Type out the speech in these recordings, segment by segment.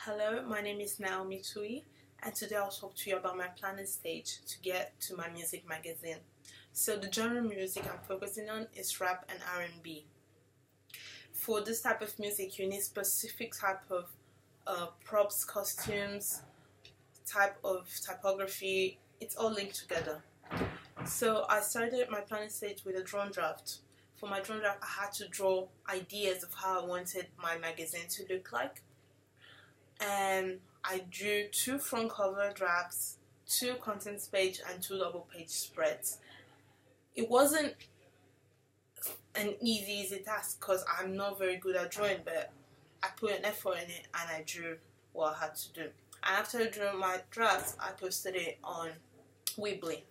Hello, my name is Naomi T, and today I'll talk to you about my planning stage to get to my music magazine. So the genre of music I'm focusing on is rap and R&B. For this type of music, you need specific type of props, costumes, type of typography. It's all linked together. So I started my planning stage with a drawing draft. For my drawing draft, I had to draw ideas of how I wanted my magazine to look like. And I drew 2 front cover drafts, 2 contents page, and 2 double page spreads. It wasn't an easy task because I'm not very good at drawing, but I put an effort in it and I drew what I had to do. And after I drew my drafts, I posted it on Weebly.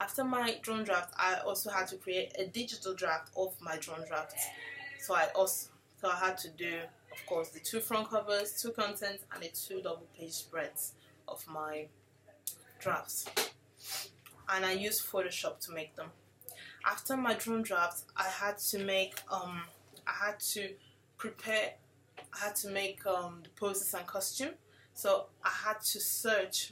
After my drawn draft, I also had to create a digital draft of my drawn drafts. So I had to do, of course, the 2 front covers, 2 contents, and the 2 double page spreads of my drafts. And I used Photoshop to make them. After my drawn drafts, I had to make the poses and costume. So I had to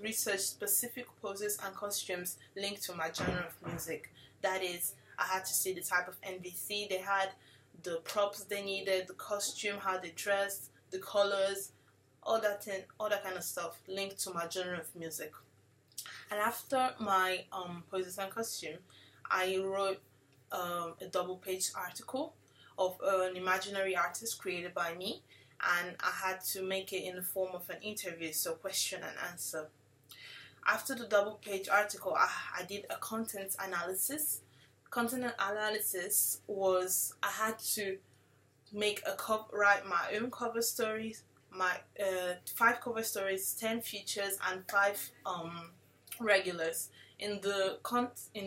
research specific poses and costumes linked to my genre of music. That is, I had to see the type of NBC they had, the props they needed, the costume, how they dressed, the colors, all that kind of stuff linked to my genre of music. And after my poses and costume, I wrote a double page article of an imaginary artist created by me, and I had to make it in the form of an interview, so question and answer. After the double page article, I did a content analysis. Content analysis was I had to write my own cover stories, my 5 cover stories, 10 features, and 5 regulars. In the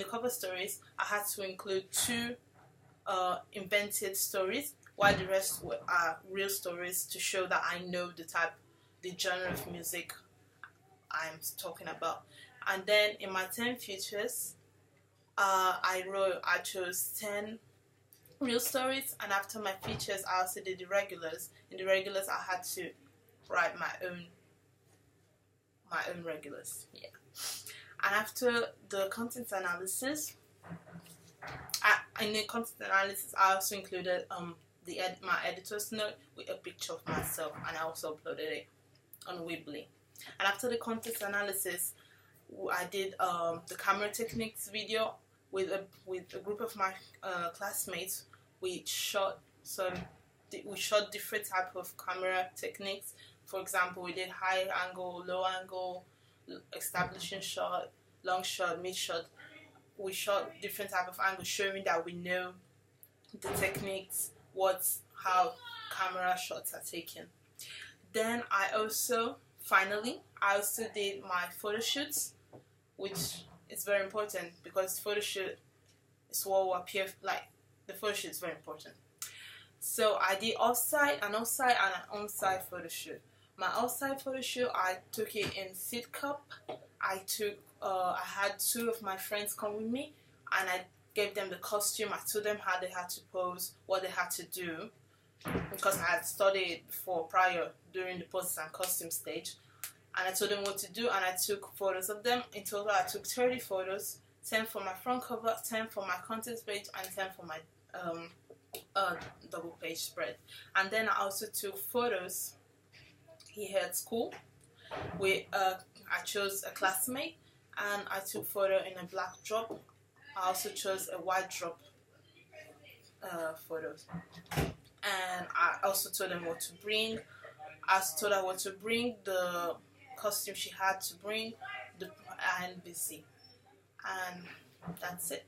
cover stories, I had to include 2 invented stories, while the rest are real stories to show that I know the genre of music I'm talking about. And then in my 10 features, I chose 10 real stories, and after my features, I also did the regulars. In the regulars, I had to write my own regulars. Yeah. And after the content analysis, I also included my editor's note with a picture of myself, and I also uploaded it on Weebly. And after the content analysis, I did the camera techniques video with a group of my classmates. We shot different type of camera techniques. For example, we did high angle, low angle, establishing shot, long shot, mid shot. We shot different type of angles, showing that we know the techniques, how camera shots are taken. Then I also did my photo shoots, which is very important because photo shoot is what will appear like. The photo shoot is very important. So I did offsite, an on-site photo shoot. My offsite photo shoot, I took it in seed cup. I had 2 of my friends come with me, and I gave them the costume. I told them how they had to pose, what they had to do, because I had studied prior during the poses and costume stage. And I told them what to do, and I took photos of them. In total, I took 30 photos, 10 for my front cover, 10 for my content page, and 10 for my double page spread. And then I also took photos here at school. I chose a classmate, and I took photo in a black drop. I also chose a white drop photos. And I also told them what to bring. I also told her what to bring, the costume she had to bring, and busy. And that's it.